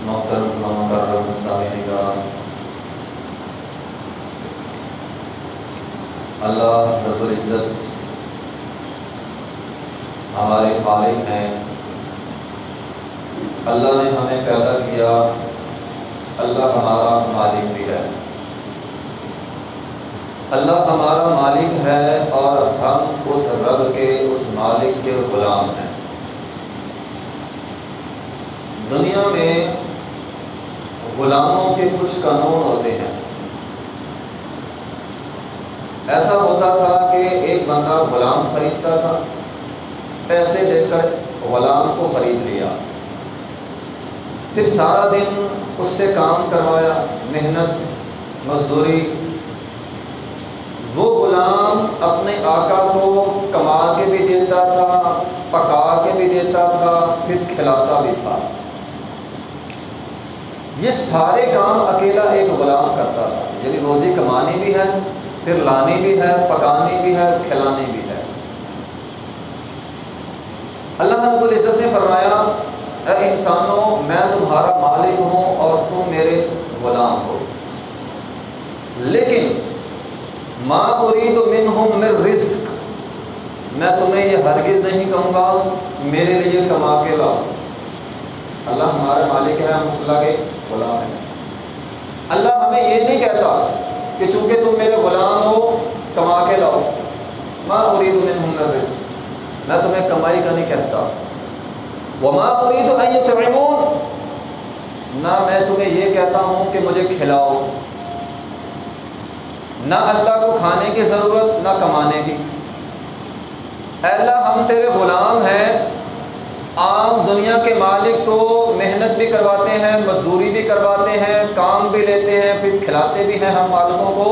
محترم مکرم سامعین کرام، اللہ رب العزت ہمارے خالق ہیں۔ اللہ نے ہمیں پیدا کیا، اللہ ہمارا مالک بھی ہے۔ اللہ ہمارا مالک ہے اور ہم اس رب کے، اس مالک کے غلام ہیں۔ دنیا میں غلاموں کے کچھ قانون ہوتے ہیں۔ ایسا ہوتا تھا کہ ایک بندہ غلام خریدتا تھا، پیسے لے کر غلام کو خرید لیا، پھر سارا دن اس سے کام کروایا، محنت مزدوری۔ وہ غلام اپنے آقا کو کما کے بھی دیتا تھا، پکا کے بھی دیتا تھا، پھر کھلاتا بھی تھا۔ یہ سارے کام اکیلا ایک غلام کرتا تھا، یعنی روزی کمانی بھی ہے، پھر لانی بھی ہے، پکانی بھی ہے، کھلانی بھی ہے۔ اللہ رب العزت نے فرمایا، اے انسانوں، میں تمہارا مالک ہوں اور تم میرے غلام ہو، لیکن ما اريد منہم من رزق، میں تمہیں یہ ہرگز نہیں کہوں گا میرے لیے کما کے لاؤ۔ اللہ ہمارا مالک ہے، ہم اس اللہ کے غلام ہیں۔ اللہ ہمیں یہ نہیں کہتا کہ چونکہ تم میرے غلام ہو کما کے لاؤ۔ ما اريد منہم من رزق، میں تمہیں کمائی کا نہیں کہتا۔ وما اريد ان يطعمون، نہ میں تمہیں یہ کہتا ہوں کہ مجھے کھلاؤ۔ نہ اللہ کو کھانے کی ضرورت، نہ کمانے کی۔ اے اللہ، ہم تیرے غلام ہیں۔ عام دنیا کے مالک تو محنت بھی کرواتے ہیں، مزدوری بھی کرواتے ہیں، کام بھی لیتے ہیں، پھر کھلاتے بھی ہیں ہم مالکوں کو۔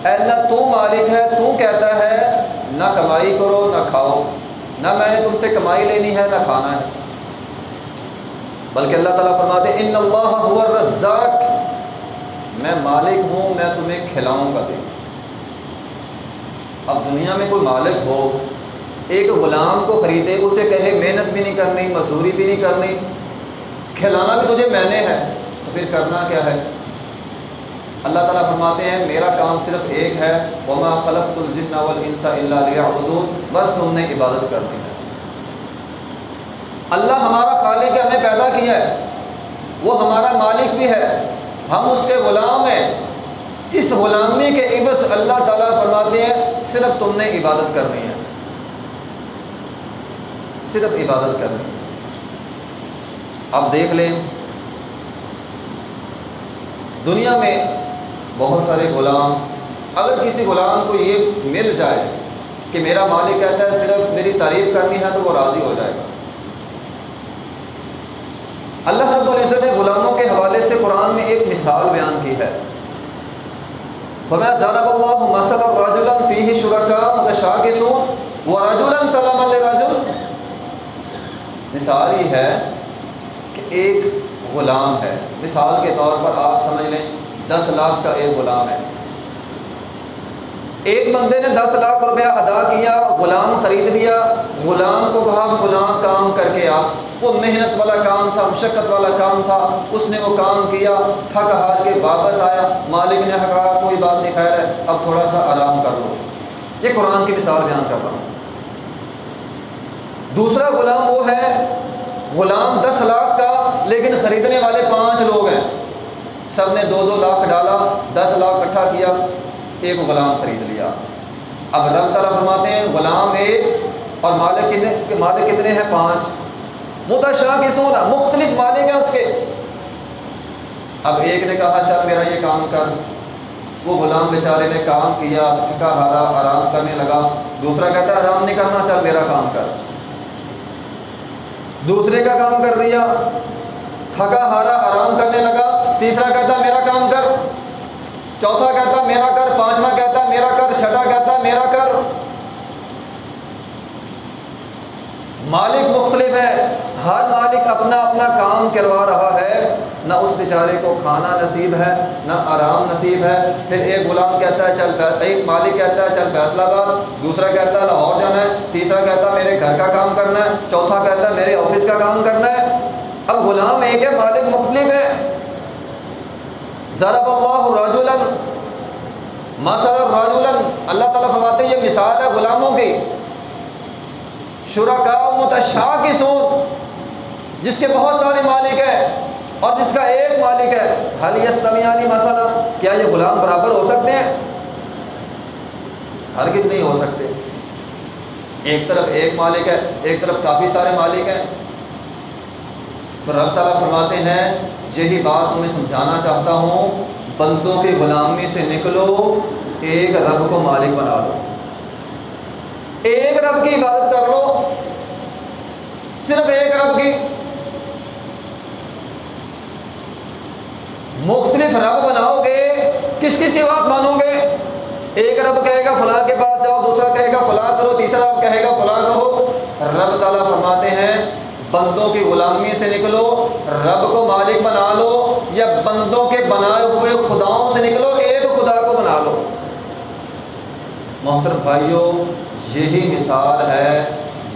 اے اللہ، تو مالک ہے، تو کہتا ہے نہ کمائی کرو نہ کھاؤ، نہ میں نے تم سے کمائی لینی ہے نہ کھانا ہے، بلکہ اللہ تعالیٰ فرماتے ہیں ان اللہ هو الرزاق، میں مالک ہوں، میں تمہیں کھلاؤں گا دے۔ اب دنیا میں کوئی مالک ہو، ایک غلام کو خریدے، اسے کہے محنت بھی نہیں کرنی، مزدوری بھی نہیں کرنی، کھلانا بھی تجھے میں نے ہے، تو پھر کرنا کیا ہے؟ اللہ تعالیٰ فرماتے ہیں میرا کام صرف ایک ہے، وما خلقت الجن والانس الا لیعبدون، بس تم نے عبادت کرنی ہے۔ اللہ ہمارا خالق ہے، ہمیں پیدا کیا ہے، وہ ہمارا مالک بھی ہے، ہم اس کے غلام ہیں۔ اس غلامی کے عوض اللہ تعالیٰ فرماتے ہیں صرف تم نے عبادت کرنی ہے، صرف عبادت کرنی ہے۔ اب دیکھ لیں، دنیا میں بہت سارے غلام، اگر کسی غلام کو یہ مل جائے کہ میرا مالک کہتا ہے صرف میری تعریف کرنی ہے، تو وہ راضی ہو جائے گا۔ اللہ رب العزت نے غلاموں کے حوالے سے قرآن میں ایک مثال بیان کی ہے۔ فَمَا ضَرَبَ اللَّهُ مَثَلًا رَجُلًا فِيهِ شُرَكَاءُ مُتَشَاكِسُونَ وَرَجُلًا سَلَمًا لِرَجُلٍ۔ مثال یہ ہے کہ ایک غلام ہے، مثال کے طور پر آپ سمجھ لیں 10 لاکھ کا ایک غلام ہے۔ ایک بندے نے 10 لاکھ روپیہ ادا کیا، غلام خرید لیا، غلام کو کہا فلاں کام کر کے آ۔ وہ محنت والا کام تھا، مشقت والا کام تھا، اس نے وہ کام کیا، تھک ہار کے واپس آیا، مالک نے کہا کوئی بات نہیں، خیر ہے، اب تھوڑا سا آرام کر لو۔ یہ قرآن کی مثال بیان کر رہا ہوں۔ دوسرا غلام وہ ہے، غلام 10 لاکھ کا، لیکن خریدنے والے 5 لوگ ہیں، سب نے 2-2 لاکھ ڈالا، 10 لاکھ اکٹھا کیا، ایک غلام خرید لیا۔ اب رب تعالیٰ فرماتے ہیں غلام ایک اور مالک کتنے ہیں؟ 5۔ متشاکسون، مختلف مالک ہیں اس کے۔ اب ایک نے کہا چل میرا یہ کام کر، وہ غلام بیچارے نے کام کیا، تھکا ہارا آرام کرنے لگا۔ دوسرا کہتا ہے آرام نہیں کرنا، چل میرا کام کر۔ دوسرے کا کام کر دیا، تھکا ہارا آرام کرنے لگا۔ تیسرا کہتا میرا کام کر، چوتھا کہتا میرا کر، پانچواں کہتا میرا کر، چھٹا کہتا میرا کر۔ مالک مختلف ہے، ہر مالک اپنا اپنا کام کروا رہا ہے، نہ اس بیچارے کو کھانا نصیب ہے نہ آرام نصیب ہے۔ پھر ایک غلام کہتا ہے چل، ایک مالک کہتا ہے چل فیصلہ آباد، دوسرا کہتا ہے لاہور جانا ہے، تیسرا کہتا ہے میرے گھر کا کام کرنا ہے، چوتھا کہتا ہے میرے آفس کا کام کرنا ہے۔ اب غلام ایک ہے، مالک مختلف ہے۔ ضرب اللہ رجلا مثلا رجلا، اللہ تعالیٰ فرماتے ہیں یہ مثال ہے غلاموں کی، شرکاء متشاکسون، جس کے بہت سارے مالک ہیں اور جس کا ایک مالک ہے، هل یستویان مثلا، کیا یہ غلام برابر ہو سکتے ہیں؟ ہرگز نہیں ہو سکتے۔ ایک طرف ایک مالک ہے، ایک طرف کافی سارے مالک ہیں۔ تو رب تعالیٰ فرماتے ہیں یہی بات تمہیں سمجھانا چاہتا ہوں، بندوں کی غلامی سے نکلو، ایک رب کو مالک بنا لو، ایک رب کی عبادت کر لو، صرف ایک رب کی۔ مختلف رب بناؤ گے، کس کس کی بات مانو گے؟ ایک رب کہے گا فلاں کے پاس جاؤ، دوسرا کہے گا فلاں کرو، تیسرا رب کہے گا فلاں کرو۔ رب تعالیٰ فرماتے ہیں بندوں کی غلامی سے نکلو، رب کو مالک بنا لو، یا بندوں کے بنائے ہوئے خداؤں سے نکلو، ایک خدا کو بنا لو۔ محترم بھائیوں، یہی مثال ہے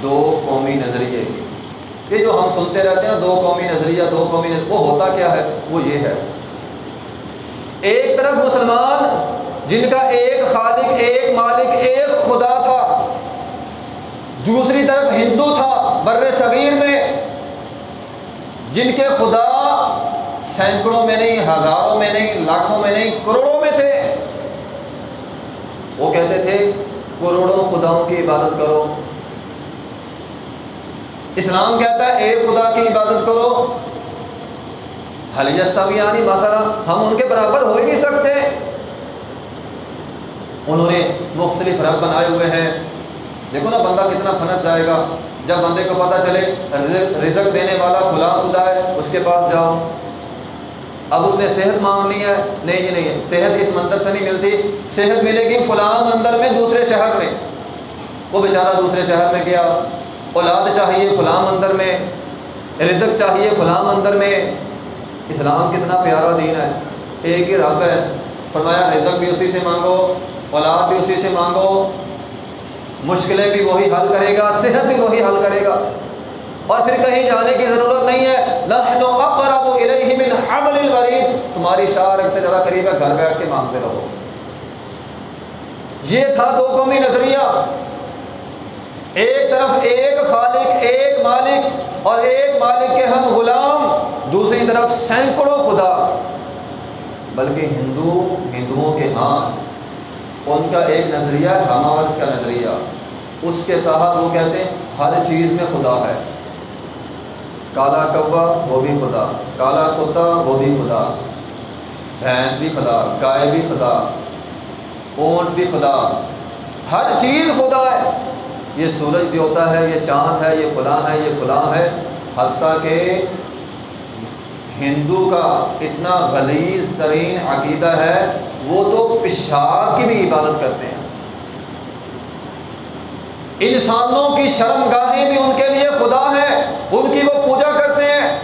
دو قومی نظریے کی۔ یہ جو ہم سنتے رہتے ہیں دو قومی نظریہ، دو قومی نظریہ، وہ ہوتا کیا ہے؟ وہ یہ ہے، ایک طرف مسلمان جن کا ایک خالق، ایک مالک، ایک خدا تھا، دوسری طرف ہندو تھا بر صغیر میں، جن کے خدا سینکڑوں میں نہیں، ہزاروں میں نہیں، لاکھوں میں نہیں، کروڑوں میں تھے۔ وہ کہتے تھے کروڑوں خداؤں کی عبادت کرو۔ اسلام کہتا ہے ایک خدا کی عبادت کرو۔ هل یستویان مثلا، ہم ان کے برابر ہو ہی نہیں سکتے۔ انہوں نے مختلف رب بنائے ہوئے ہیں۔ دیکھو نا بندہ کتنا پھنس جائے گا جب بندے کو پتہ چلے رزق دینے والا فلاں خدا ہے، اس کے پاس جاؤ۔ اب اس نے صحت مانگ لی ہے، نہیں جی نہیں، صحت اس مندر سے نہیں ملتی، صحت ملے گی فلاں مندر میں، دوسرے شہر میں۔ وہ بیچارہ دوسرے شہر میں گیا، اولاد چاہیے فلاں مندر میں، رزق چاہیے فلاں مندر میں۔ اسلام کتنا پیارا دین ہے، ایک ہی رب ہے، فرمایا رزق بھی اسی سے مانگو، اولاد بھی اسی سے مانگو، مشکلیں بھی وہی حل کرے گا، صحت بھی وہی حل کرے گا، اور پھر کہیں جانے کی ضرورت نہیں ہے۔ نحن اقرب الیہ من حبل الورید، تمہاری شاہ سے زیادہ قریب ہے، گھر بیٹھ کے مانگتے رہو۔ یہ تھا دو قومی نظریہ، ایک طرف ایک خالق، ایک مالک، اور ایک مالک کے ہم غلام، دوسری طرف سینکڑوں خدا۔ بلکہ ہندوؤں کے ہاں ان کا ایک نظریہ ہے ہمارس کا نظریہ، اس کے تحت وہ کہتے ہیں ہر چیز میں خدا ہے، کالا کوا وہ بھی خدا، کالا کتا وہ بھی خدا، بھینس بھی خدا، گائے بھی خدا، اونٹ بھی خدا، ہر چیز خدا ہے۔ یہ سورج بھی ہوتا ہے، یہ چاند ہے، یہ فلاں ہے، یہ فلاں ہے، حتیٰ کہ ہندو کا اتنا غلیظ ترین عقیدہ ہے وہ تو پیشاب کی بھی عبادت کرتے ہیں۔ انسانوں کی شرمگاہیں بھی ان کے لیے خدا ہے، ان کی وہ پوجا کرتے ہیں۔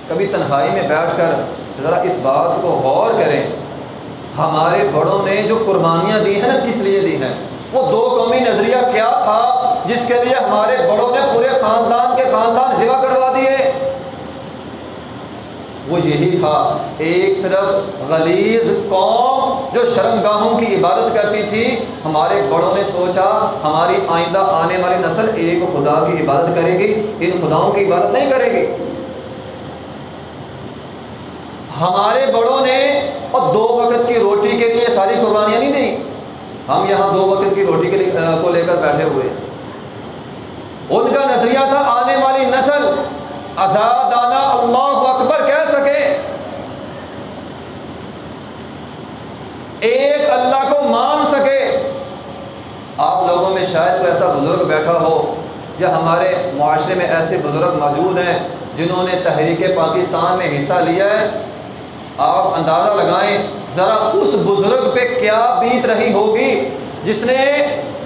کبھی تنہائی میں بیٹھ کر ذرا اس بات کو غور کریں، ہمارے بڑوں نے جو قربانیاں دی ہیں نا، کس لیے دی ہیں؟ وہ دو قومی نظریہ کیا تھا جس کے لیے ہمارے بڑوں نے پورے خاندان کے خاندان ذبح کروا دیے؟ وہ یہی تھا، ایک طرف غلیظ قوم جو شرمگاہوں کی عبادت کرتی تھی، ہمارے بڑوں نے سوچا ہماری آئندہ آنے والی نسل ایک خدا کی عبادت کرے گی، ان خداؤں کی عبادت نہیں کرے گی۔ ہمارے بڑوں نے اور دو وقت کی روٹی کے لیے ساری قربانیاں نہیں دیں، ہم یہاں دو وقت کی روٹی کے کو لے کر بیٹھے ہوئے۔ ان کا نظریہ تھا آنے والی نسل آزادانہ اللہ اکبر کہہ سکے، ایک اللہ کو مان سکے۔ آپ لوگوں میں شاید کوئی ایسا بزرگ بیٹھا ہو، یا ہمارے معاشرے میں ایسے بزرگ موجود ہیں جنہوں نے تحریک پاکستان میں حصہ لیا ہے۔ آپ اندازہ لگائیں ذرا اس بزرگ پہ کیا بیت رہی ہوگی جس نے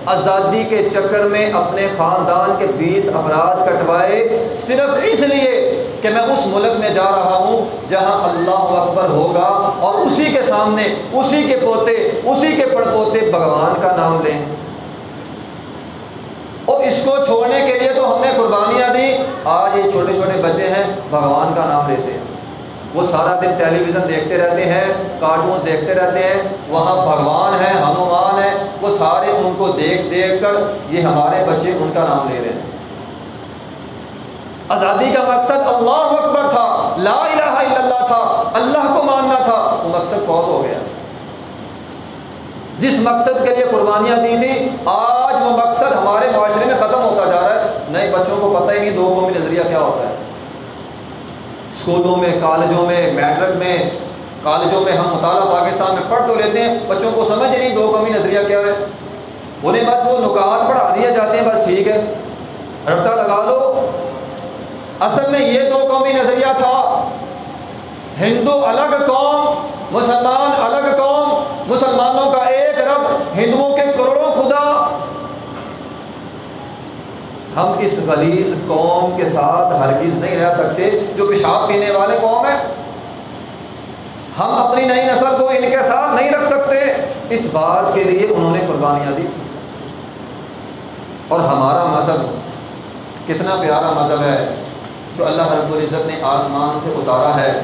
آزادی کے چکر میں اپنے خاندان کے 20 افراد کٹوائے، صرف اس لیے کہ میں اس ملک میں جا رہا ہوں جہاں اللہ اکبر ہوگا، اور اسی کے سامنے اسی کے پوتے، اسی کے پڑ پوتے بھگوان کا نام لیں۔ اور اس کو چھوڑنے کے لیے تو ہم نے قربانیاں دی، آج یہ چھوٹے چھوٹے بچے ہیں بھگوان کا نام لیتے ہیں۔ وہ سارا دن ٹیلی ویژن دیکھتے رہتے ہیں، کارٹون دیکھتے رہتے ہیں، وہاں بھگوان ہے، ہنومان ہے، وہ سارے ان کو دیکھ دیکھ کر یہ ہمارے بچے ان کا نام لے رہے ہیں۔ آزادی کا مقصد اللہ اکبر تھا، لا الہ الا اللہ تھا، اللہ کو ماننا تھا، وہ مقصد فوت ہو گیا۔ جس مقصد کے لیے قربانیاں دی تھی آج وہ مقصد ہمارے معاشرے میں ختم ہوتا جا رہا ہے۔ نئے بچوں کو پتہ ہی نہیں دو قومی نظریہ کیا ہوتا ہے۔ اسکولوں میں، کالجوں میں، میٹرک میں، کالجوں میں ہم مطالعہ پاکستان میں پڑھ تو لیتے ہیں، بچوں کو سمجھ ہی نہیں دو قومی نظریہ کیا ہے۔ انہیں بس وہ نکات پڑھا دیے جاتے ہیں، بس ٹھیک ہے رٹا لگا لو۔ اصل میں یہ دو قومی نظریہ تھا، ہندو الگ قوم، مسلمان الگ قوم، مسلمانوں کا ایک رب، ہندوؤں کے کروڑوں خدا۔ ہم اس غلیظ قوم کے ساتھ ہرگز نہیں رہ سکتے جو پیشاب پینے والے قوم ہے۔ ہم اپنی نئی نسل کو ان کے ساتھ نہیں رکھ سکتے۔ اس بات کے لیے انہوں نے قربانیاں دی۔ اور ہمارا مذہب کتنا پیارا مذہب ہے جو اللہ رب العزت نے آسمان سے اتارا ہے۔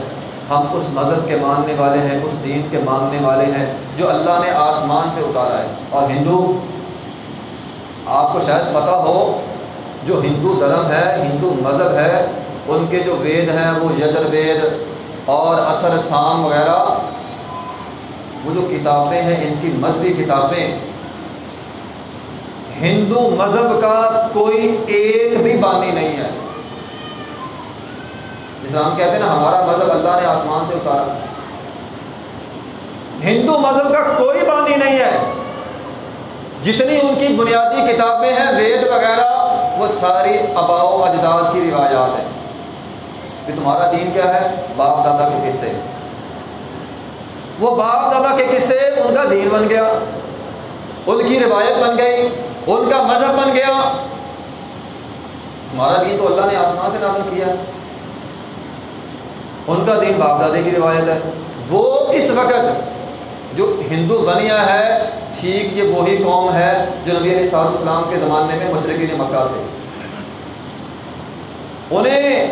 ہم اس مذہب کے ماننے والے ہیں، اس دین کے ماننے والے ہیں جو اللہ نے آسمان سے اتارا ہے۔ اور ہندو، آپ کو شاید پتہ ہو، جو ہندو دھرم ہے، ہندو مذہب ہے، ان کے جو وید ہیں وہ یجر وید اور اتھر سام وغیرہ، وہ جو کتابیں ہیں ان کی مذہبی کتابیں، ہندو مذہب کا کوئی ایک بھی بانی نہیں ہے۔ اسلام کہتے ہیں نا ہمارا مذہب اللہ نے آسمان سے اتارا، ہندو مذہب کا کوئی بانی نہیں ہے۔ جتنی ان کی بنیادی کتابیں ہیں وید وغیرہ، وہ ساری آباء و اجداد کی روایات ہیں۔ کہ تمہارا دین کیا ہے؟ باپ دادا کے قصے۔ وہ باپ دادا کے قصے ان کا دین بن گیا، ان کی روایت بن گئی، ان کا مذہب بن گیا۔ ہمارا دین تو اللہ نے آسمان سے نازل کیا ہے، ان کا دین باپ دادے کی روایت ہے۔ وہ اس وقت جو ہندو بنیا ہے، ٹھیک یہ وہی قوم ہے جو نبی علیہ السلام کے زمانے میں مشرکین مکہ تھے۔ انہیں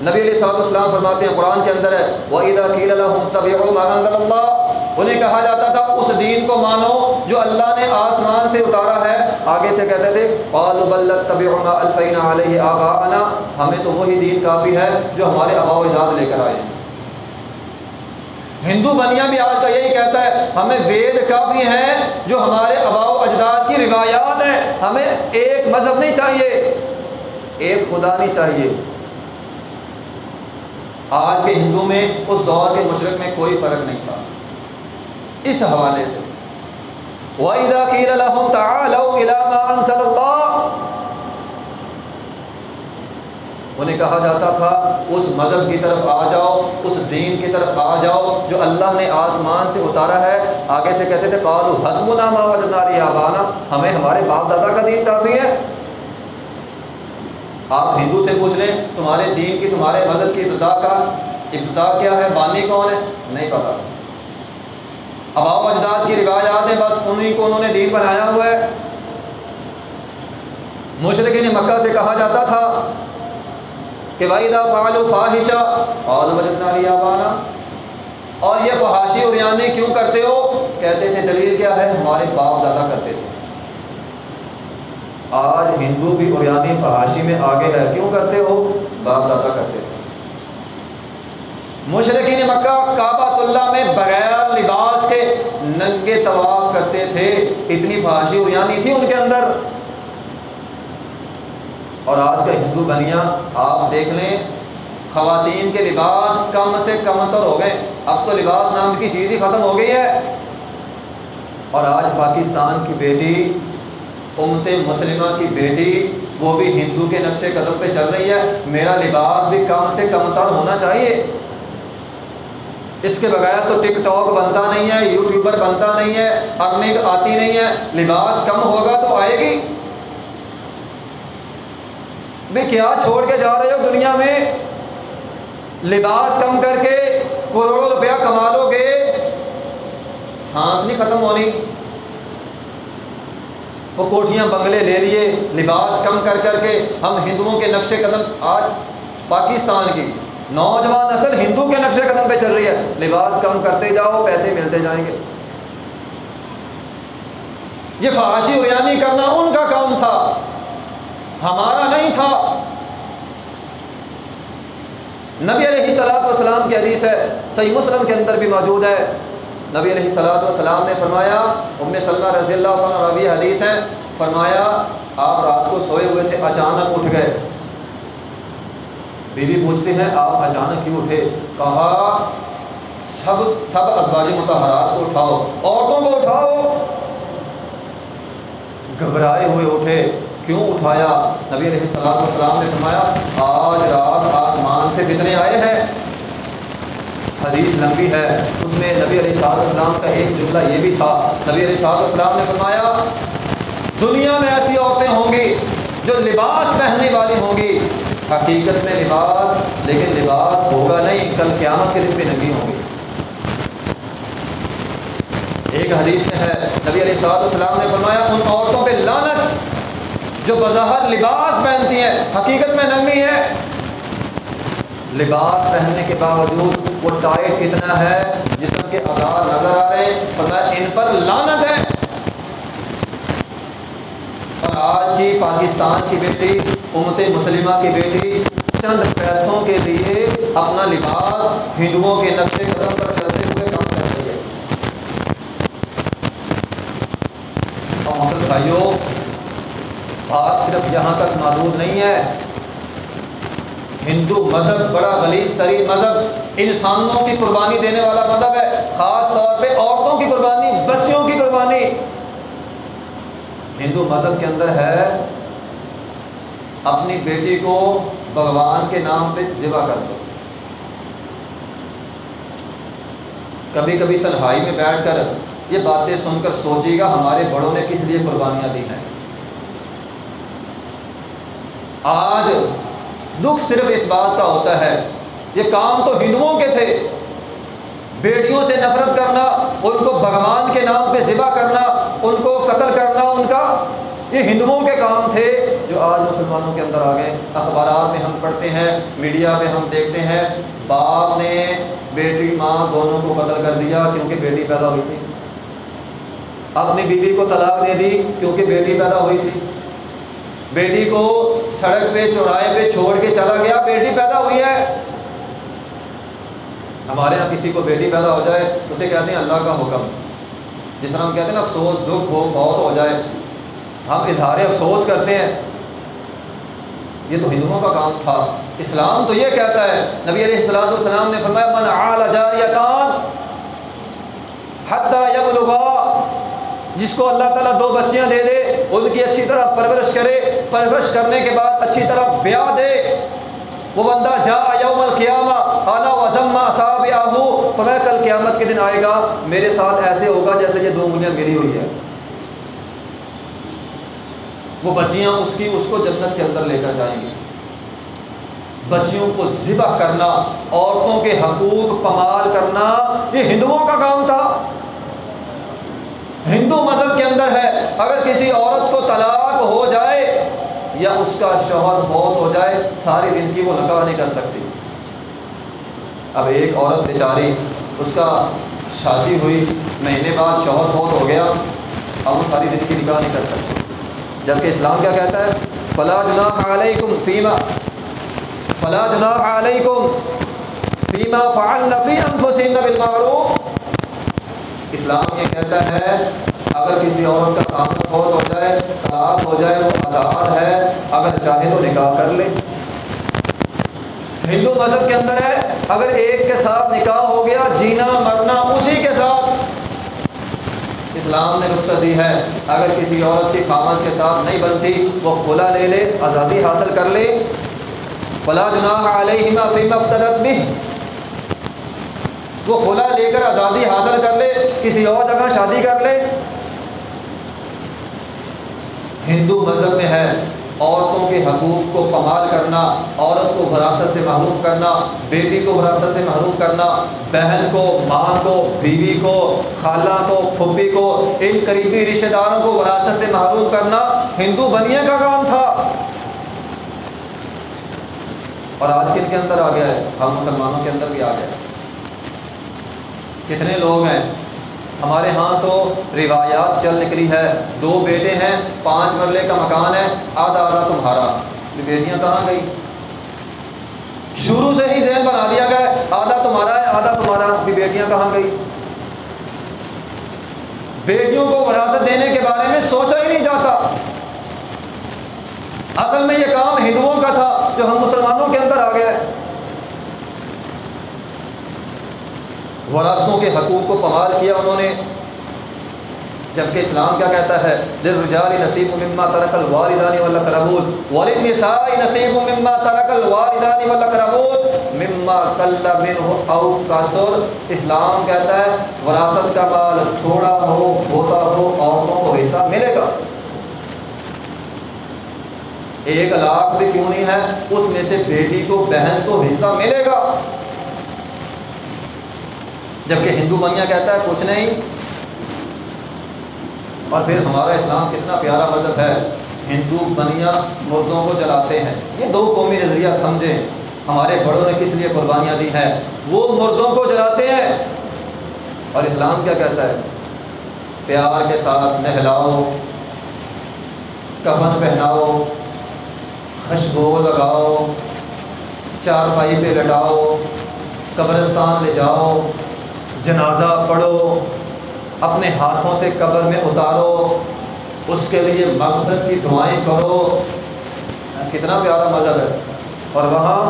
نبی علیہ السلام فرماتے ہیں قرآن کے اندر ہے وَإِذَا قِيلَ لَهُمُ اتَّبِعُوا مَا أَنزَلَ اللَّهُ، انہیں کہا جاتا تھا اس دین کو مانو جو اللہ نے آسمان سے اتارا ہے۔ آگے سے کہتے تھے قَالُوا بَل نَتَّبِعُ مَا أَلْفَيْنَا عَلَيْهِ آبَاءَنَا، ہمیں تو وہی دین کافی ہے جو ہمارے آباء و اجداد لے کر آئے ہیں۔ ہندو بنیا بھی آج کا یہی کہتا ہے ہمیں وید کافی ہیں جو ہمارے آباء و اجداد کی روایات ہیں، ہمیں ایک مذہب نہیں چاہیے، ایک خدا نہیں چاہیے۔ آج کے ہندو میں اس دور کے مشرک میں کوئی فرق نہیں تھا۔ اس حوالے سے وَإِذَا قِيلَ لَهُمْ تَعَالَوْا إِلَىٰ مَا أَنزَلَ اللَّهُ، انہیں کہا جاتا تھا اس مذہب کی طرف آ جاؤ، اس دین کی طرف آ جاؤ جو اللہ نے آسمان سے اتارا ہے۔ آگے سے کہتے تھے قَالُوا حَسْبُنَا مَا وَجَدْنَا عَلَيْهِ آبَاءَنَا، ہمیں ہمارے باپ دادا کا دین کافی ہے۔ آپ ہندو سے پوچھ لیں تمہارے دین کی، تمہارے مذہب کی ابتدا کیا ہے، بانی کون ہے، نہیں پتا۔ آباء و اجداد کی روایات ہیں، بس انہیں کو انہوں نے دین بنایا ہوا ہے۔ مشرکین مکہ سے کہا جاتا تھا کہ وَإِذَا فَعَلُوا فَاحِشَةً قَالُوا وَجَدْنَا عَلَيْهَا آبَاءَنَا، اور یہ فحاشی اور یعنی کیوں کرتے ہو؟ کہتے تھے دلیل کیا ہے، ہمارے باپ دادا کرتے تھے۔ آج ہندو بھی اوریانی فحاشی میں آگے ہے، کیوں کرتے ہو؟ باپ دادا کرتے تھے۔ مشرکین مکہ کعبۃ اللہ میں بغیر لباس کے ننگے طواف کرتے تھے، اتنی فحاشی اوریانی تھی ان کے اندر۔ اور آج کا ہندو بنیا آپ دیکھ لیں، خواتین کے لباس کم سے کم تر ہو گئے، اب تو لباس نام کی چیز ہی ختم ہو گئی ہے۔ اور آج پاکستان کی بیٹی، امت مسلمہ کی بیٹی، وہ بھی ہندو کے نقش قدم پہ چل رہی ہے، میرا لباس بھی کم سے کم تر ہونا چاہیے، اس کے بغیر تو ٹک ٹاک بنتا نہیں ہے، یوٹیوبر بنتا نہیں ہے، ارننگ آتی نہیں ہے۔ لباس کم ہوگا تو آئے گی بھی کیا چھوڑ کے جا رہے ہو دنیا میں؟ لباس کم کر کے کروڑوں روپیہ کما لو گے، سانس نہیں ختم ہونی۔ وہ کوٹھیاں بنگلے لے لیے، لباس کم کر کر کے ہم ہندوؤں کے نقش قدم، آج پاکستان کی نوجوان نسل ہندو کے نقشے قدم پہ چل رہی ہے، لباس کم کرتے جاؤ پیسے ملتے جائیں گے۔ یہ فحاشی عریانی کرنا ان کا کام تھا، ہمارا نہیں تھا۔ نبی علیہ الصلوۃ والسلام کی حدیث ہے، صحیح مسلم کے اندر بھی موجود ہے، نبی علیہ الصلوۃ والسلام نے فرمایا، ام سلمہ رضی اللہ عنہ راوی حدیث ہے، فرمایا آپ رات کو سوئے ہوئے تھے، اچانک اٹھ گئے۔ بیوی پوچھتے ہیں آپ اچانک کیوں اٹھے؟ کہا سب ازواج مطہرات کو اٹھاؤ، عورتوں کو اٹھاؤ۔ گھبرائے ہوئے اٹھے، کیوں اٹھایا؟ نبی علیہ الصلوۃ والسلام نے فرمایا آج رات آسمان سے فتنے آئے ہیں۔ حدیث لمبی ہے، اس میں نبی علیہ الصلوۃ والسلام کا ایک جملہ یہ بھی تھا، نبی علیہ الصلوۃ والسلام نے فرمایا دنیا میں ایسی عورتیں ہوں گی جو لباس پہننے والی ہوں گی، حقیقت میں لباس، لیکن لباس ہوگا نہیں، کل قیامت کے دن پہ ننگی ہوں گی۔ ایک حدیث میں ہے نبی علیہ الصلوۃ والسلام نے فرمایا ان عورتوں پہ لعنت جو بظاہر لباس پہنتی ہیں، حقیقت میں ننگی ہے، لباس پہننے کے باوجود وہ ٹائٹ کتنا ہے، جسم کے اعضاء نظر آ رہے ہیں، فرمایا ان پر لعنت ہے۔ اور آج کی پاکستان کی بیٹی، امت مسلمہ کی بیٹی چند پیسوں کے لیے اپنا لباس ہندوؤں کے نقشے قدم پر چلتے ہوئے کام کر رہی ہے۔ اور محترم بھائیوں، بات صرف یہاں تک محدود نہیں ہے۔ ہندو مذہب بڑا غلیظ ترین مذہب، انسانوں کی قربانی دینے والا مذہب ہے، خاص طور پہ عورتوں کی قربانی، بچیوں کی قربانی۔ ہندو مذہب کے اندر ہے اپنی بیٹی کو بھگوان کے نام پہ ذبح کر دو۔ کبھی کبھی تنہائی میں بیٹھ کر یہ باتیں سن کر سوچیے گا ہمارے بڑوں نے کس لیے قربانیاں دی ہیں۔ آج دکھ صرف اس بات کا ہوتا ہے، یہ کام تو ہندوؤں کے تھے، بیٹیوں سے نفرت کرنا، ان کو بھگوان کے نام پہ ذبح کرنا، ان کو قتل کرنا، ان کا یہ ہندوؤں کے کام تھے جو آج مسلمانوں کے اندر آ گئے۔ اخبارات میں ہم پڑھتے ہیں، میڈیا میں ہم دیکھتے ہیں، باپ نے بیٹی ماں دونوں کو قتل کر دیا کیونکہ بیٹی پیدا ہوئی تھی، اپنی بیوی کو طلاق دے دی کیونکہ بیٹی پیدا ہوئی تھی، بیٹی کو سڑک پہ چوراہے پہ چھوڑ کے چلا گیا، بیٹی پیدا ہوئی ہے۔ ہمارے یہاں کسی کو بیٹی پیدا ہو جائے اسے کہتے ہیں اللہ کا حکم، جس طرح ہم کہتے ہیں نا افسوس، دکھ ہو، موت ہو جائے، ہم اظہار افسوس کرتے ہیں۔ یہ تو ہندوؤں کا کام تھا۔ اسلام تو یہ کہتا ہے، نبی علیہ الصلوۃ والسلام نے فرمایا من عال جاریتان حتی یبلغا، جس کو اللہ تعالیٰ دو بچیاں دے دے، ان کی اچھی طرح پرورش کرے، پرورش کرنے کے بعد اچھی طرح بیاہ دے، وہ بندہ جاء یوم القیامہ انا وضم اصابعہ، فرمایا کل قیامت کے دن آئے گا میرے ساتھ ایسے ہوگا جیسے یہ دو انگلیاں ملی ہوئی ہے۔ وہ بچیاں اس کو جنت کے اندر لے کر جائیں گی۔ بچیوں کو ذبح کرنا، عورتوں کے حقوق پامال کرنا، یہ ہندوؤں کا کام تھا۔ ہندو مذہب کے اندر ہے اگر کسی عورت کو طلاق ہو جائے یا اس کا شوہر فوت ہو جائے، ساری زندگی وہ نکاح نہیں کر سکتی۔ اب ایک عورت بیچاری، اس کا شادی ہوئی، مہینے بعد شوہر فوت ہو گیا، اب وہ ساری زندگی نکاح نہیں کر سکتی، جبکہ اسلام کیا کہتا ہے فلا جناح علیکم فیما فعلن فی انفسہن بالمعروف۔ اسلام یہ کہتا ہے اگر کسی عورت کا خاوند فوت ہو جائے، طلاق ہو جائے، وہ آزاد ہے، اگر چاہے تو نکاح کر لے۔ ہندو مذہب کے اندر ہے اگر ایک کے ساتھ نکاح ہو گیا، جینا مرنا اسی کے ساتھ۔ اسلام نے رخصت دی ہے اگر کسی عورت کی خاوند کے ساتھ نہیں بنتی، وہ خلا لے لے، آزادی حاصل کر لے۔ فلا جناح علیہما فیما افتدت بہ، وہ خلا لے کر آزادی حاصل کر لے، کسی اور جگہ شادی کر لے۔ ہندو مذہب میں ہے عورتوں کے حقوق کو پامال کرنا، عورت کو وراثت سے محروم کرنا، بیٹی کو وراثت سے محروم کرنا، بہن کو، ماں کو، بیوی کو، خالہ کو، پھوپھی کو، ان قریبی رشتہ داروں کو وراثت سے محروم کرنا ہندو بنیے کا کام تھا۔ اور آج کن کے اندر آ گیا ہے؟ ہم مسلمانوں کے اندر بھی آ گیا ہے۔ کتنے لوگ ہیں ہمارے ہاں تو روایات چل نکلی ہے، 2 بیٹے ہیں، 5 مرلے کا مکان ہے، آدھا آدھا تمہارا۔ بیٹیاں کہاں گئی؟ شروع سے ہی ذہن بنا دیا گیا آدھا تمہارا ہے آدھا تمہارا، بیٹیاں کہاں گئی؟ بیٹیوں کو وراثت دینے کے بارے میں سوچا ہی نہیں جاتا۔ اصل میں یہ کام ہندوؤں کا تھا جو ہم مسلمانوں کے اندر آ گیا ہے۔ وراثتوں کے حقوق کو پامال کیا انہوں نے، جبکہ اسلام کیا کہتا ہے؟ للرجال نصیب مما ترک الوالدان والاقربون وللنساء نصیب مما ترک الوالدان والاقربون مما قل منه او کثر۔ اسلام کہتا ہے وراثت کا مال تھوڑا ہو ہوتا ہو عورتوں کو حصہ ملے گا۔ 1 لاکھ بھی کیوں نہیں ہے، اس میں سے بیٹی کو بہن کو حصہ ملے گا۔ جبکہ ہندو بنیا کہتا ہے کچھ نہیں۔ اور پھر ہمارا اسلام کتنا پیارا مذہب ہے، ہندو بنیا مردوں کو جلاتے ہیں۔ یہ 2 قومی نظریہ سمجھیں، ہمارے بڑوں نے کس لیے قربانیاں دی ہیں، وہ مردوں کو جلاتے ہیں۔ اور اسلام کیا کہتا ہے؟ پیار کے ساتھ نہلاؤ، کفن پہناؤ، خوشبو لگاؤ، چارپائی پہ لٹاؤ، قبرستان لے جاؤ، جنازہ پڑھو، اپنے ہاتھوں سے قبر میں اتارو، اس کے لیے مغفرت کی دعائیں کرو۔ کتنا پیارا مذہب ہے۔ اور وہاں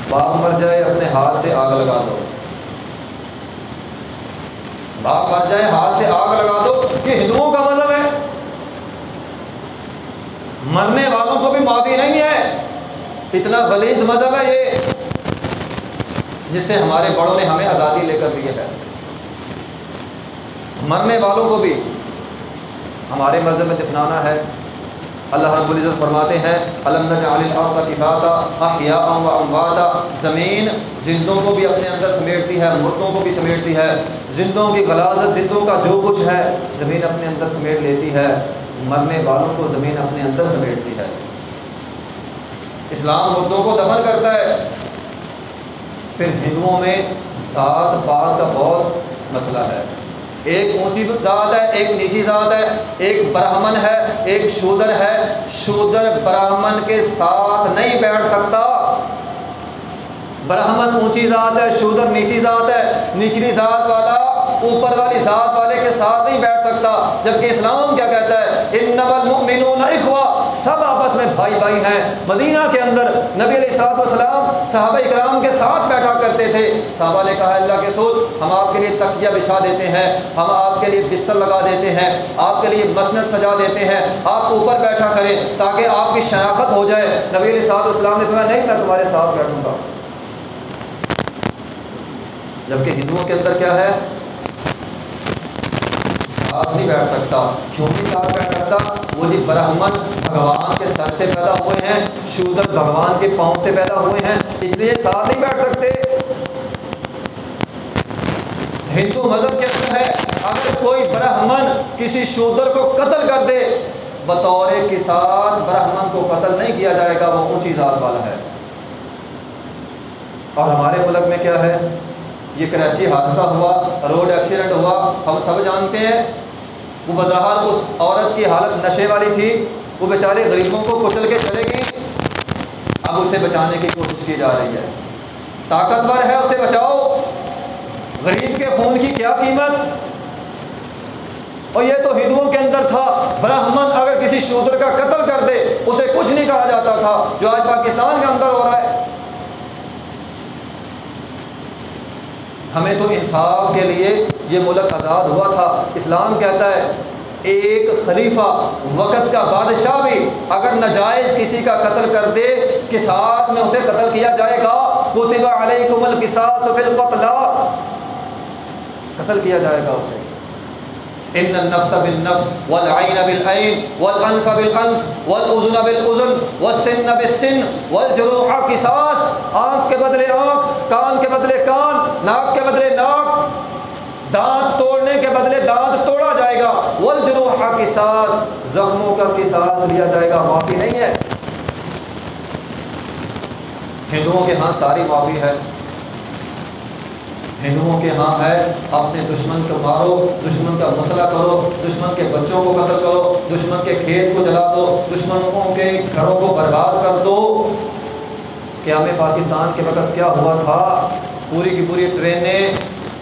باپ مر جائے اپنے ہاتھ سے آگ لگا دو، باپ مر جائے ہاتھ سے آگ لگا دو۔ یہ ہندوؤں کا مذہب ہے۔ مرنے والوں کو بھی معافی نہیں ہے، اتنا غلیظ مذہب ہے یہ، جس سے ہمارے بڑوں نے ہمیں آزادی لے کر دی ہے۔ مرنے والوں کو بھی ہمارے مذہب میں دفنانا ہے۔ اللہ رب العزت فرماتے ہیں الم نجعل الارض کفاتا احیاء و امواتا، زمین زندوں کو بھی اپنے اندر سمیٹتی ہے، مردوں کو بھی سمیٹتی ہے۔ زندوں کی غلاظت، زندوں کا جو کچھ ہے زمین اپنے اندر سمیٹ لیتی ہے، مرنے والوں کو زمین اپنے اندر سمیٹتی ہے۔ اسلام مردوں کو دفن کرتا ہے۔ پھر ہندوؤں میں ذات پات کا بہت مسئلہ ہے۔ ایک اونچی ذات ہے، ایک نیچی ذات ہے، ایک برہمن ہے، ایک شودر ہے۔ شودر برہمن کے ساتھ نہیں بیٹھ سکتا۔ برہمن اونچی ذات ہے، شودر نیچی ذات ہے۔ نچلی ذات والا اوپر والی ذات والے کے ساتھ نہیں بیٹھ سکتا۔ جبکہ اسلام کیا کہتا ہے؟ انما المؤمنون اخوہ، سب آپس میں بھائی بھائی ہیں۔ مدینہ کے اندر نبی علیہ الصلوۃ والسلام صحابہ اکرام کے ساتھ بیٹھا کرتے تھے۔ صحابہ نے کہا اللہ کے رسول ہم آپ کے لیے تکیہ بچھا دیتے ہیں، ہم آپ کے لیے بستر لگا دیتے ہیں، آپ کے لیے مسند سجا دیتے ہیں، آپ اوپر بیٹھا کریں تاکہ آپ کی شناخت ہو جائے۔ نبی علیہ الصلوۃ والسلام نے فرمایا نہیں، میں تمہارے ساتھ بیٹھوں گا۔ جبکہ ہندوؤں کے اندر کیا ہے؟ ساتھ نہیں بیٹھ سکتا۔ کیوں نہیں ساتھ بیٹھ سکتا؟ وہ جی برہمن بھگوان کے سر سے پیدا ہوئے ہیں، شودر بھگوان کے پاؤں سے پیدا ہوئے ہیں، اس لیے ساتھ نہیں بیٹھ سکتے۔ ہندو مذہب کے اندر ہے اگر کوئی برہمن کسی شودر کو قتل کر دے، بطور قصاص برہمن کو قتل نہیں کیا جائے گا، وہ اونچی ذات والا ہے۔ اور ہمارے ملک میں کیا ہے؟ یہ کراچی حادثہ ہوا، روڈ ایکسیڈنٹ ہوا، ہم سب جانتے ہیں۔ وہ بظاہر اس عورت کی حالت نشے والی تھی، وہ بیچارے غریبوں کو کچل کے چلے گئی، اب اسے بچانے کی کوشش کی جا رہی ہے۔ طاقتور ہے اسے بچاؤ، غریب کے خون کی کیا قیمت؟ اور یہ تو ہندوؤں کے اندر تھا، برہمن اگر کسی شودر کا قتل کر دے اسے کچھ نہیں کہا جاتا تھا، جو آج پاکستان کے اندر ہو رہا ہے۔ ہمیں تو انصاف کے لیے یہ ملک آزاد ہوا تھا۔ اسلام کہتا ہے ایک خلیفہ وقت کا بادشاہ بھی اگر ناجائز کسی کا قتل کر دے، قصاص میں اسے قتل کیا جائے گا۔ کتب علیکم القصاص فی القتلی، قتل کیا جائے گا اسے۔ ان النفس بالنفس والعین بالعین والانف بالانف والاذن بالاذن والسن بالسن والجروح قصاص، آنکھ کے بدلے آنکھ، کان کے بدلے کان، ناک کے بدلے ناک، دانت توڑنے کے بدلے دانت توڑا جائے گا۔ والجروح قصاص، زخموں کا قصاص لیا جائے گا، معافی نہیں ہے۔ ہندوؤں کے ہاں ساری معافی ہے، ہندوؤں کے ہاں ہے اپنے دشمن کو مارو، دشمن کا مسئلہ کرو، دشمن کے بچوں کو قتل کرو، دشمن کے کھیت کو جلا دو، دشمنوں کے گھروں کو برباد کر دو۔ قیام پاکستان کے وقت کیا ہوا تھا؟ پوری کی پوری ٹرینیں،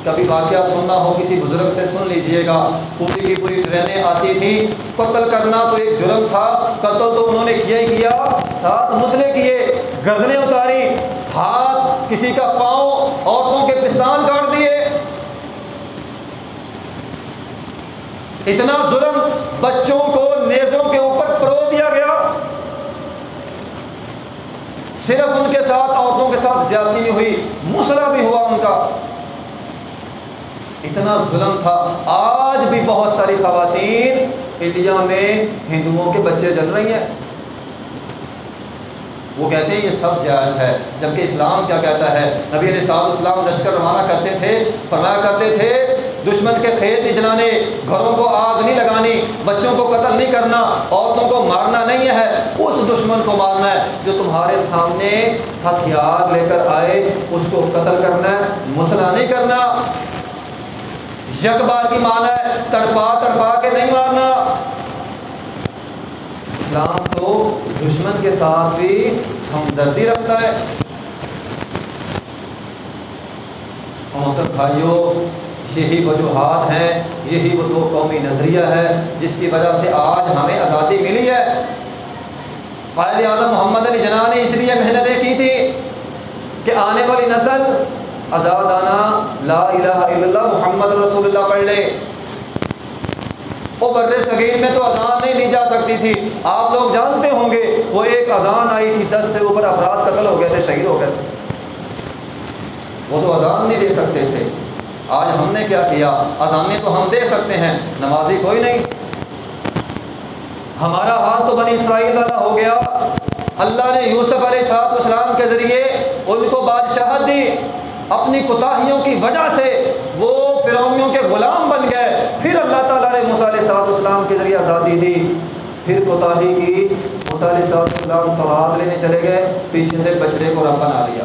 کبھی واقعہ سننا ہو کسی بزرگ سے سن لیجئے گا، پوری کی پوری ٹرینیں آتی تھیں۔ قتل کرنا تو ایک جرم تھا، قتل تو انہوں نے کیا ہی کیا، ساتھ مسئلے کیے، گردنیں اتاری، ہاتھ کسی کا پاؤں، عورتوں کے پستان کاٹ دیے۔ اتنا ظلم، بچوں کو نیزوں کے اوپر پرو دیا گیا، صرف ان کے ساتھ عورتوں کے ساتھ زیادتی نہیں ہوئی، مسئلہ بھی ہوا ان کا، اتنا ظلم تھا۔ آج بھی بہت ساری خواتین انڈیا میں ہندوؤں کے بچے جل رہی ہیں، وہ کہتے ہیں یہ سب جائز ہے، جبکہ اسلام کیا کہتا ہے؟ نبی علیہ السلام لشکر روانہ کرتے تھے، فرمایا کرتے تھے دشمن کے کھیت نہیں جلانے، گھروں کو آگ نہیں لگانی، بچوں کو قتل نہیں کرنا، عورتوں کو مارنا نہیں ہے، اس دشمن کو مارنا ہے جو تمہارے سامنے ہتھیار لے کر آئے، اس کو قتل کرنا ہے، مسئلہ نہیں کرنا۔ یک بار کی مانا ہے، تڑپا تڑپا کے نہیں مارنا۔ اسلام تو دشمن کے ساتھ بھی ہمدردی رکھتا ہے۔ محترم بھائیوں، یہی وجوہات ہیں، یہی وہ دو قومی نظریہ ہے جس کی وجہ سے آج ہمیں آزادی ملی ہے۔ قائد اعظم محمد علی جناح نے اس لیے محنتیں کی تھی کہ آنے والی نسل آزادانہ لا الہ الا اللہ محمد رسول اللہ پڑھ لے۔ وہ بر صغیر میں تو اذان نہیں دی جا سکتی تھی، آپ لوگ جانتے ہوں گے، وہ ایک اذان آئی تھی، 10 سے اوپر افراد قتل ہو گئے تھے، شہید ہو گئے تھے، وہ تو اذان نہیں دے سکتے تھے۔ آج ہم نے کیا کیا؟ اذانیں تو ہم دے سکتے ہیں، نمازی کوئی نہیں۔ ہمارا حال تو بنی اسرائیل والا ہو گیا، اللہ نے یوسف علیہ السلام کے ذریعے ان کو بادشاہت دی، اپنی کوتاہیوں کی وجہ سے وہ فرعونیوں کے غلام بن گئے، پھر اللہ تعالیٰ نے موسیٰ علیہ السلام کے ذریعے آزادی دی، پھر کوتاہی کی، موسیٰ علیہ السلام تورات لینے چلے گئے، پیچھے سے بچڑے کو رب بنا لیا۔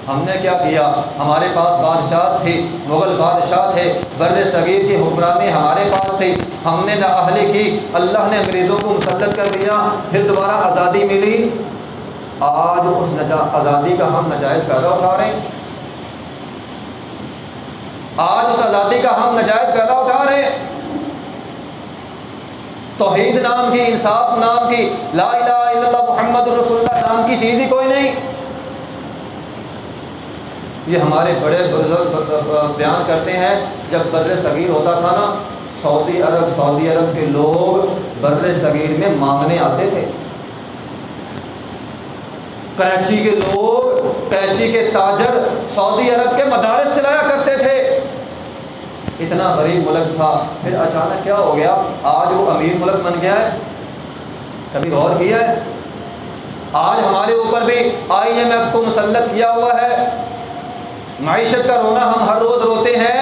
ہم نے کیا کیا؟ ہمارے پاس بادشاہ تھے، مغل بادشاہ تھے، بر صغیر کی حکمرانی ہمارے پاس تھی، ہم نے نااہلی کی، اللہ نے انگریزوں کو مسلط کر دیا، پھر دوبارہ آزادی ملی۔ آج اس آزادی کا ہم نجائز فائدہ اٹھا رہے ہیں، آج اس آزادی کا ہم نجائز فائدہ اٹھا رہے ہیں۔ توحید نام کی، انصاف نام کی، لا الہ الا اللہ محمد رسول اللہ نام کی چیز ہی کوئی نہیں۔ یہ ہمارے بڑے بزرگ بیان کرتے ہیں، جب بر صغیر ہوتا تھا نا، سعودی عرب کے لوگ بر صغیر میں مانگنے آتے تھے، کراچی کے لوگ، کراچی کے تاجر سعودی عرب کے مدارس چلایا کرتے تھے، اتنا غریب ملک تھا۔ پھر اچانک کیا ہو گیا؟ آج وہ امیر ملک بن گیا ہے۔ کبھی غور کیا ہے؟ آج ہمارے اوپر بھی IMF کو مسلط کیا ہوا ہے، معیشت کا رونا ہم ہر روز روتے ہیں،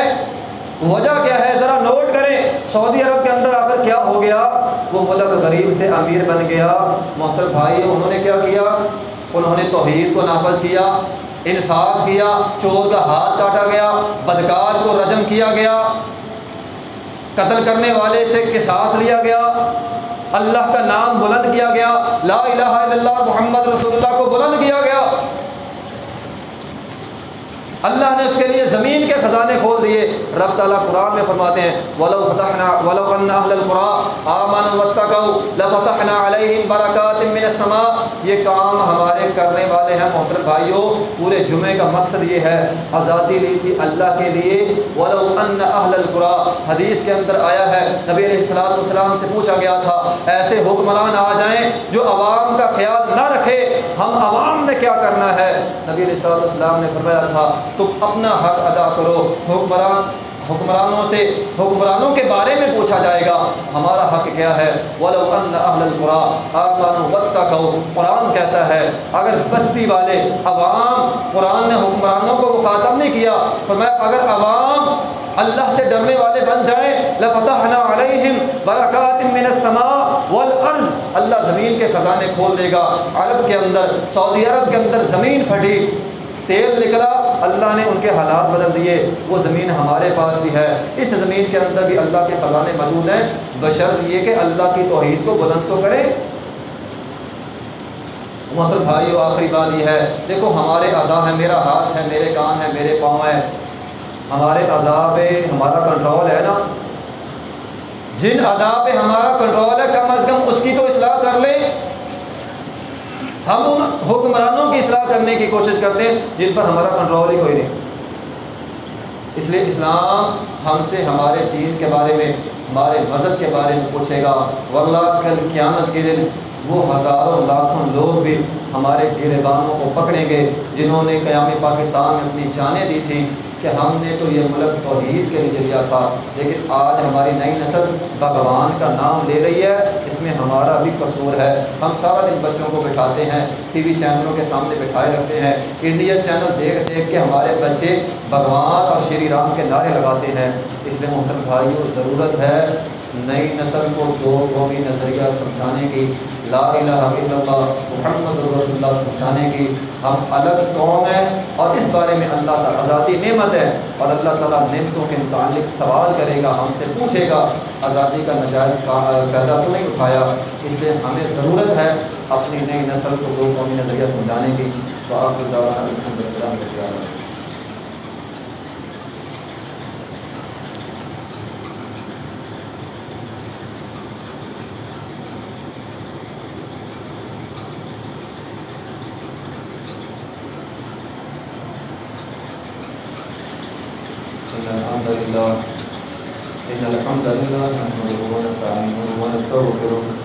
وجہ کیا ہے؟ ذرا نوٹ کریں، سعودی عرب کے اندر آ کر کیا ہو گیا؟ وہ ملک غریب سے امیر بن گیا۔ محترم بھائی، انہوں نے کیا کیا؟ انہوں نے توحید کو نافذ کیا، انصاف کیا، چور کا ہاتھ کاٹا گیا، بدکار کو رجم کیا گیا، قتل کرنے والے سے قصاص لیا گیا، اللہ کا نام بلند کیا گیا، لا الہ الا اللہ محمد رسول اللہ کو بلند کیا گیا۔ اللہ نے اس کے لیے زمین کے خزانے کھول دیے۔ رب تعالیٰ قرآن میں فرماتے ہیں وَلَوْ أَنَّ أَهْلَ الْقُرَىٰ آمَنُوا وَاتَّقَوْا لَفَتَحْنَا عَلَيْهِمْ بَرَكَاتٍ مِّنَ السَّمَاءِ۔ یہ کام ہمارے کرنے والے ہیں محترم بھائیوں۔ پورے جمعے کا مقصد یہ ہے، آزادی لی تھی اللہ کے لیے۔ وَلَوْ أَنَّ أَهْلَ الْقُرَىٰ، حدیث کے اندر آیا ہے، نبی علیہ السلام سے پوچھا گیا تھا، ایسے حکمران آ جائیں جو عوام کا خیال نہ رکھے، ہم عوام نے کیا کرنا ہے؟ نبی علیہ السلام نے فرمایا تھا تم اپنا حق ادا کرو، حکمرانوں کے بارے میں پوچھا جائے گا، ہمارا حق کیا ہے؟ وَلَوْ أَنَّ أَهْلَ الْقُرَىٰ آمَنُوا وَاتَّقَوْا، قرآن کہتا ہے اگر بستی والے عوام، قرآن نے حکمرانوں کو مخاطب نہیں کیا، فرمایا اگر عوام اللہ سے ڈرنے والے بن جائیں، لفتحنا علیہم برکات من السماء والارض، اللہ زمین کے خزانے کھول دے گا۔ عرب کے اندر، سعودی عرب کے اندر زمین پھٹی، تیل نکلا، اللہ نے ان کے حالات بدل دیے۔ وہ زمین ہمارے پاس بھی ہے، اس زمین کے اندر بھی اللہ کے خزانے موجود ہیں، بشرط یہ کہ اللہ کی توحید کو بلند تو کریں۔ محترم بھائیو، آخری بات یہ ہے، دیکھو ہمارے اعضاء ہیں، میرا ہاتھ ہے، میرے کان ہیں، میرے پاؤں ہیں، ہمارے اعضاء پہ ہمارا کنٹرول ہے نا؟ جن اعضاء پہ ہمارا کنٹرول ہے، کم از کم اس کی تو اصلاح کر لیں۔ ہم ان حکمرانوں کی اصلاح کرنے کی کوشش کرتے ہیں جن پر ہمارا کنٹرول ہی کوئی نہیں۔ اس لیے اسلام ہم سے ہمارے دین کے بارے میں، ہمارے مذہب کے بارے میں پوچھے گا، واللہ کل قیامت کے دن وہ ہزاروں لاکھوں لوگ بھی ہمارے گریبانوں کو پکڑیں گے جنہوں نے قیام پاکستان میں اپنی جانیں دی تھیں کہ ہم نے تو یہ ملک توحید کے لیے لیا تھا، لیکن آج ہماری نئی نسل بھگوان کا نام لے رہی ہے، اس میں ہمارا بھی قصور ہے۔ ہم سارا دن بچوں کو بٹھاتے ہیں، ٹی وی چینلوں کے سامنے بٹھائے رکھتے ہیں، انڈین چینل دیکھ دیکھ کے ہمارے بچے بھگوان اور شری رام کے نعرے لگاتے ہیں۔ اس لیے محترم بھائیوں، ضرورت ہے نئی نسل کو دو قومی نظریہ سمجھانے کی، لا الہ الا اللہ محمد رسول اللہ سمجھانے کی۔ ہم الگ قوم ہیں اور اس بارے میں اللہ تعالیٰ آزادی نعمت ہے، اور اللہ تعالیٰ نعمتوں کے متعلق سوال کرے گا، ہم سے پوچھے گا آزادی کا نجائز فائدہ تو نہیں اٹھایا۔ اس لیے ہمیں ضرورت ہے اپنی نئی نسل کو دو قومی نظریہ سمجھانے کی۔ تو آپ کو الحمد لله إن الحمد لله نحمده ونستعينه ونستغفره